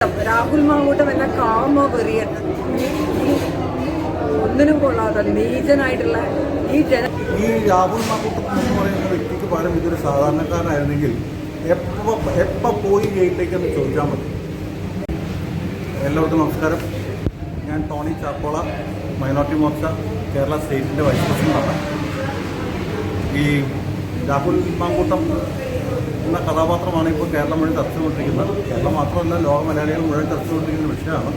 രാഹുൽ മാങ്കൂട്ടം എന്ന കാമ വെറിയൻ ഒന്നിനും കൊള്ളാതെ നീചനായിട്ടുള്ള ഈ രാഹുൽ മാങ്കൂട്ടം എന്ന് പറയുന്ന വ്യക്തിക്ക് പകരം ഇതൊരു സാധാരണക്കാരനായിരുന്നെങ്കിൽ എപ്പോൾ പോയി ജയിലിലേക്കെന്ന് ചോദിച്ചാൽ മതി. എല്ലാവർക്കും നമസ്കാരം. ഞാൻ ടോണി ചാക്കോള, മൈനോറിറ്റി മോർച്ച കേരള സ്റ്റേറ്റിൻ്റെ വൈസ് പ്രസിഡന്റാണ്. ഈ രാഹുൽ മാങ്കൂട്ടം എന്ന കഥാപാത്രമാണ് ഇപ്പോൾ കേരളം മുഴുവൻ ചർച്ച ചെയ്തുകൊണ്ടിരിക്കുന്നത്. കേരളം മാത്രമല്ല, ലോക മലയാളികൾ മുഴുവൻ ചർച്ച ചെയ്തുകൊണ്ടിരിക്കുന്ന വിഷയമാണ്.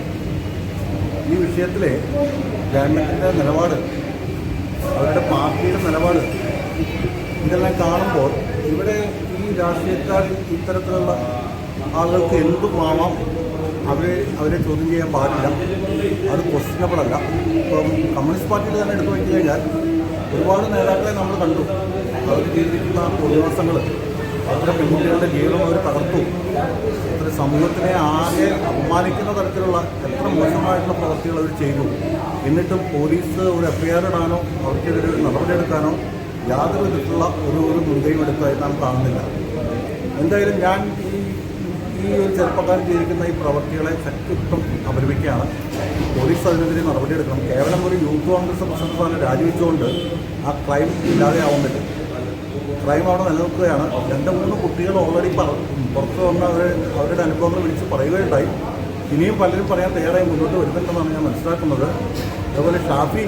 ഈ വിഷയത്തിലെ ഗവൺമെൻറ്റിൻ്റെ നിലപാട്, അവരുടെ പാർട്ടിയുടെ നിലപാട്, ഇതെല്ലാം കാണുമ്പോൾ ഇവിടെ ഈ രാഷ്ട്രീയക്കാർ ഇത്തരത്തിലുള്ള ആളുകൾക്ക് എന്തും ആവാം, അവരെ ചോദ്യം ചെയ്യാൻ പാടില്ല, അത് ക്വസ്റ്റ്യനബിൾ അല്ല. ഇപ്പം കമ്മ്യൂണിസ്റ്റ് പാർട്ടിയിൽ തന്നെ എടുത്തു വയ്ച്ചു കഴിഞ്ഞാൽ ഒരുപാട് നേതാക്കളെ നമ്മൾ കണ്ടു. അവർ ചെയ്തിരിക്കുന്ന പൊതുദിവസങ്ങൾ, എത്ര പെൺകുട്ടികളുടെ ജീവിതം അവർ തകർത്തു, എത്ര സമൂഹത്തിനെ ആകെ അപമാനിക്കുന്ന തരത്തിലുള്ള എത്ര മോശമായിട്ടുള്ള പ്രവൃത്തികൾ അവർ ചെയ്തു. എന്നിട്ടും പോലീസ് ഒരു എഫ്ഐആർ ഇടാനോ അവർക്കെതിരെ ഒരു നടപടിയെടുക്കാനോ യാതൊരു വിധത്തിലുള്ള ഒരു മുൻകൈയും എടുത്തതായി നാം കാണുന്നില്ല. എന്തായാലും ഞാൻ ഈ ഒരു ചെറുപ്പക്കാരൻ ചെയ്തിരിക്കുന്ന ഈ പ്രവൃത്തികളെ ശക്തിയുക്തം അപലപിക്കുകയാണ്. പോലീസ് അതിനെതിരെ നടപടിയെടുക്കണം. കേവലം ഒരു യൂത്ത് കോൺഗ്രസ് പ്രസിഡന്റ് സ്ഥാനം രാജിവെച്ചുകൊണ്ട് ആ ക്രൈം ഇല്ലാതെയാവാൻ പറ്റും. ക്രൈം അവിടെ നിലനിൽക്കുകയാണ്. 2-3 കുട്ടികൾ ഓൾറെഡി പുറത്ത് വന്ന് അവരുടെ അനുഭവങ്ങൾ വിളിച്ച് പറയുകയുണ്ടായി. ഇനിയും പലരും പറയാൻ തയ്യാറായി മുന്നോട്ട് വരുന്നുണ്ടെന്നാണ് ഞാൻ മനസ്സിലാക്കുന്നത്. അതുപോലെ ഷാഫി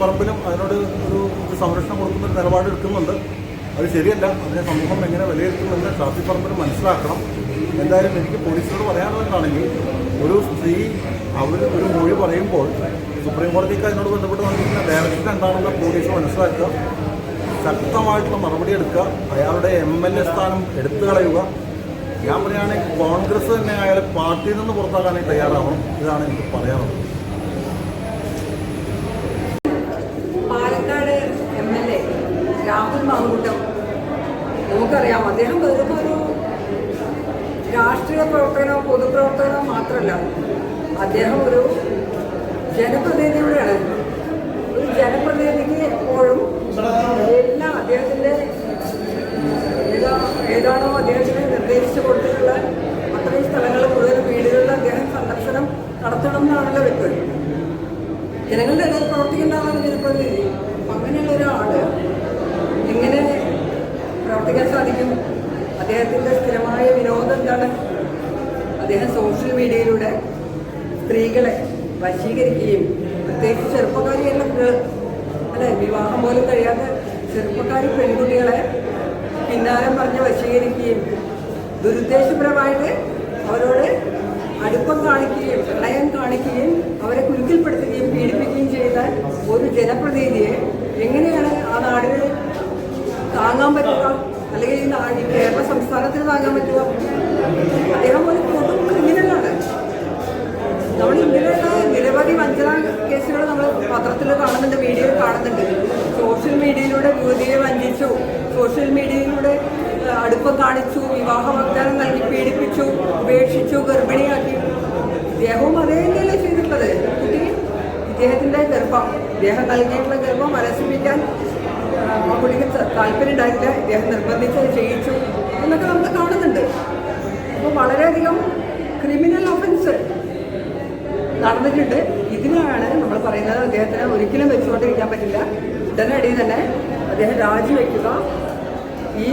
പറമ്പിലും അതിനോട് ഒരു സംരക്ഷണം കൊടുക്കുന്നൊരു നിലപാടെടുക്കുന്നുണ്ട്. അത് ശരിയല്ല. അതിനെ സമൂഹം എങ്ങനെ വിലയിരുത്തുന്നുണ്ട് ഷാഫി പറമ്പിലും മനസ്സിലാക്കണം. എന്തായാലും എനിക്ക് പോലീസിനോട് പറയാനുള്ളതാണെങ്കിൽ, ഒരു സ്ത്രീ ഒരു മൊഴി പറയുമ്പോൾ സുപ്രീം കോടതിക്ക് അതിനോട് ബന്ധപ്പെട്ട് വന്നിരിക്കുന്ന ഡയറക്ഷൻ എന്താണെന്ന് പോലീസ് മനസ്സിലാക്കുക, ശക്തമായിട്ടുള്ള നടപടിയെടുക്കുക, അയാളുടെ MLA സ്ഥാനം എടുത്തു കളയുക. ഞാൻ പറയുകയാണെങ്കിൽ കോൺഗ്രസ് തന്നെ അയാളെ പാർട്ടിയിൽ നിന്ന് പുറത്താക്കാനായി തയ്യാറാവണം. ഇതാണ് എനിക്ക് പറയാനുള്ളത്. പാലക്കാട് MLA രാഹുൽ മാങ്കൂട്ടം, നമുക്കറിയാം, അദ്ദേഹം വെറും ഒരു രാഷ്ട്രീയ പ്രവർത്തനമോ പൊതുപ്രവർത്തനമോ മാത്രമല്ല, അദ്ദേഹം ഒരു ജനപ്രതിനിധിയുടെയാണ്. ഒരു ജനപ്രതിനിധിക്ക് എപ്പോഴും എല്ലാം അദ്ദേഹത്തിൻ്റെ ഏതാണോ അദ്ദേഹത്തിന് നിർദ്ദേശിച്ചു കൊടുത്തിട്ടുള്ള അത്രയും സ്ഥലങ്ങൾ മുഴുവൻ വീടുകളിൽ അദ്ദേഹം സന്ദർശനം നടത്തണം എന്നാണല്ലോ വെപ്പ്. ജനങ്ങളുടെ ഇടയിൽ പ്രവർത്തിക്കേണ്ടതാണ് ജനപ്രതിനിധി. അപ്പം അങ്ങനെയുള്ള ഒരാൾ എങ്ങനെ പ്രവർത്തിക്കാൻ സാധിക്കും? അദ്ദേഹത്തിൻ്റെ സ്ഥിരമായ വിനോദം എന്താണ്? അദ്ദേഹം സോഷ്യൽ മീഡിയയിലൂടെ സ്ത്രീകളെ വശീകരിക്കുകയും, പ്രത്യേകിച്ച് ചെറുപ്പക്കാരിയെല്ലാം അല്ലെ, വിവാഹം പോലും കഴിയാത്ത ചെറുപ്പക്കാരി പെൺകുട്ടികളെ പിന്നാരം പറഞ്ഞ് വശീകരിക്കുകയും ദുരുദ്ദേശപരമായിട്ട് അവരോട് അടുപ്പം കാണിക്കുകയും പ്രണയം കാണിക്കുകയും അവരെ കുരുക്കിൽപ്പെടുത്തുകയും പീഡിപ്പിക്കുകയും ചെയ്ത ഒരു ജനപ്രതിനിധിയെ എങ്ങനെയാണ് ആ നാടിന് താങ്ങാൻ പറ്റുക? അല്ലെങ്കിൽ ഈ കേരള സംസ്ഥാനത്തിന് താങ്ങാൻ പറ്റുക? അദ്ദേഹം ഒരു കൊടും ക്രിമിനലാണ്. നമ്മൾ ഇങ്ങനെയുള്ള നിരവധി വഞ്ചന കേസുകൾ നമ്മൾ പത്രത്തിൽ കാണുന്നുണ്ട്, വീഡിയോയിൽ കാണുന്നുണ്ട്. സോഷ്യൽ മീഡിയയിലൂടെ യുവതിയെ വഞ്ചിച്ചു, സോഷ്യൽ മീഡിയയിലൂടെ അടുപ്പം കാണിച്ചു, വിവാഹ വാഗ്ദാനം നൽകി പീഡിപ്പിച്ചു, ഉപേക്ഷിച്ചു, ഗർഭിണിയാക്കി. ഇദ്ദേഹവും അതേ തന്നെയല്ലേ ചെയ്തിട്ടുള്ളത്. കുട്ടി ഇദ്ദേഹത്തിൻ്റെ ഗർഭം, ഇദ്ദേഹം നൽകിയിട്ടുള്ള ഗർഭം മനസ്സിപ്പിക്കാൻ ആ കുട്ടിക്ക് താല്പര്യം ഉണ്ടായില്ല, ഇദ്ദേഹം നിർബന്ധിച്ച് ചെയ്യിച്ചു എന്നൊക്കെ നമ്മൾ കാണുന്നുണ്ട്. അപ്പോൾ വളരെയധികം ക്രിമിനൽ ഒഫൻസ് നടന്നിട്ടുണ്ട്. ഇതിനാണ് നമ്മൾ പറയുന്നത് അദ്ദേഹത്തിന് ഒരിക്കലും വെച്ചുകൊണ്ടിരിക്കാൻ പറ്റില്ല. ഉടനടി തന്നെ അദ്ദേഹം രാജിവെക്കുക. ഈ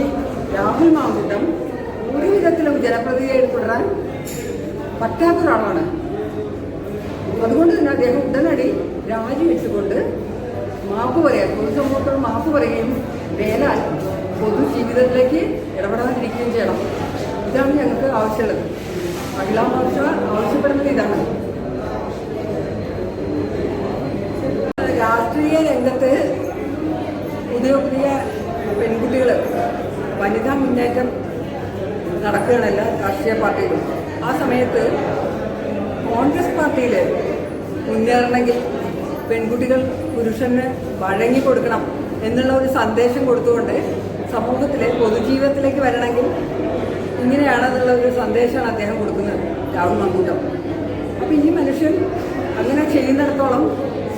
രാഹുൽ മാങ്കൂട്ടം ഒരു വിധത്തിലും ജനപ്രതിനിധിയായി തുടരാൻ പറ്റാത്ത ഒരാളാണ്. അതുകൊണ്ട് തന്നെ അദ്ദേഹം ഉടനടി രാജിവെച്ചുകൊണ്ട് മാപ്പ് പറയാൻ, പൊതുസമൂഹത്തോട് മാപ്പ് പറയുകയും മേലാൽ പൊതുജീവിതത്തിലേക്ക് ഇടപെടാതിരിക്കുകയും ചെയ്യണം. ഇതാണ് ഞങ്ങൾക്ക് ആവശ്യമുള്ളത്. മഹിളാ മോർച്ച ആവശ്യപ്പെടുന്നത് ഇതാണ്. രാഷ്ട്രീയ രംഗത്ത് പുതിയ പെൺകുട്ടികൾ, വനിതാ മുന്നേറ്റം നടക്കുകയാണല്ല രാഷ്ട്രീയ പാർട്ടിയിലും. ആ സമയത്ത് കോൺഗ്രസ് പാർട്ടിയിൽ മുന്നേറണമെങ്കിൽ പെൺകുട്ടികൾ പുരുഷന് വഴങ്ങിക്കൊടുക്കണം എന്നുള്ള ഒരു സന്ദേശം കൊടുത്തുകൊണ്ട് സമൂഹത്തിലെ പൊതുജീവിതത്തിലേക്ക് വരണമെങ്കിൽ ഇങ്ങനെയാണെന്നുള്ള ഒരു സന്ദേശമാണ് അദ്ദേഹം കൊടുക്കുന്നത്, രാഹുൽ മാങ്കൂട്ടം. അപ്പം ഈ മനുഷ്യൻ അങ്ങനെ ചെയ്യുന്നിടത്തോളം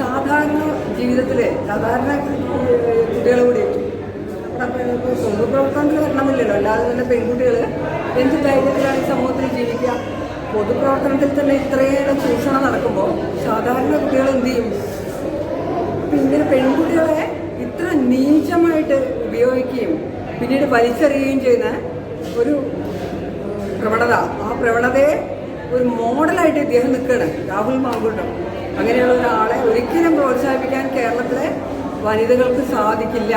സാധാരണ ജീവിതത്തിൽ സാധാരണ കുട്ടികളോട് പൊതുപ്രവർത്തനത്തിൽ വരണമെന്നില്ലല്ലോ. അല്ലാതെ തന്നെ പെൺകുട്ടികൾ എന്ത് ധൈര്യത്തിലാണ് ഈ സമൂഹത്തിൽ ജീവിക്കുക? പൊതുപ്രവർത്തനത്തിൽ തന്നെ ഇത്രയേറെ ചൂഷണം നടക്കുമ്പോൾ സാധാരണ കുട്ടികൾ എന്ത് ചെയ്യും? ഇങ്ങനെ പെൺകുട്ടികളെ ഇത്ര നീചമായിട്ട് ഉപയോഗിക്കുകയും പിന്നീട് വലിച്ചെറിയുകയും ചെയ്യുന്ന ഒരു പ്രവണത, ആ പ്രവണതയെ ഒരു മോഡലായിട്ട് ഇദ്ദേഹം നിൽക്കുകയാണ്, രാഹുൽ മാങ്കൂട്ടം. അങ്ങനെയുള്ള ഒരാളെ ഒരിക്കലും പ്രോത്സാഹിപ്പിക്കാൻ കേരളത്തിലെ വനിതകൾക്ക് സാധിക്കില്ല.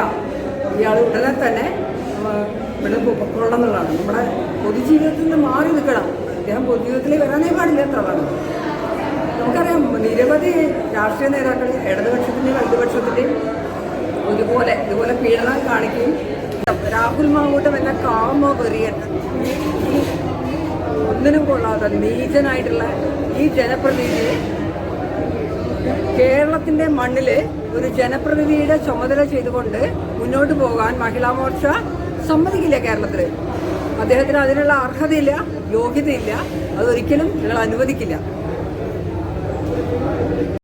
ഇയാൾ ഉടനെ തന്നെ ഇവിടെ പൊക്കോളം എന്നുള്ളതാണ്. നമ്മുടെ പൊതുജീവിതത്തിൽ നിന്ന് മാറി നിൽക്കണം. അദ്ദേഹം പൊതുജീവിതത്തിൽ വരാനേ പാടില്ലാത്ത ആളാണ്. നമുക്കറിയാം, നിരവധി രാഷ്ട്രീയ നേതാക്കൾ ഇടതുപക്ഷത്തിൻ്റെയും വലതുപക്ഷത്തിൻ്റെയും ഇതുപോലെ പീഡനം കാണിക്കുകയും രാഹുൽ മാങ്കൂട്ടം എന്ന കാമോ വെറിയൻ, ഒന്നിനും കൊള്ളാത്ത നീചനായിട്ടുള്ള ഈ ജനപ്രതിനിധിയെ കേരളത്തിൻ്റെ മണ്ണിൽ ഒരു ജനപ്രതിനിധിയുടെ ചുമതല ചെയ്തുകൊണ്ട് മുന്നോട്ട് പോകാൻ മഹിളാ മോർച്ച സമ്മതിക്കില്ല. കേരളത്തിൽ അദ്ദേഹത്തിന് അതിനുള്ള അർഹതയില്ല, യോഗ്യതയില്ല. അതൊരിക്കലും ഞങ്ങൾ അനുവദിക്കില്ല.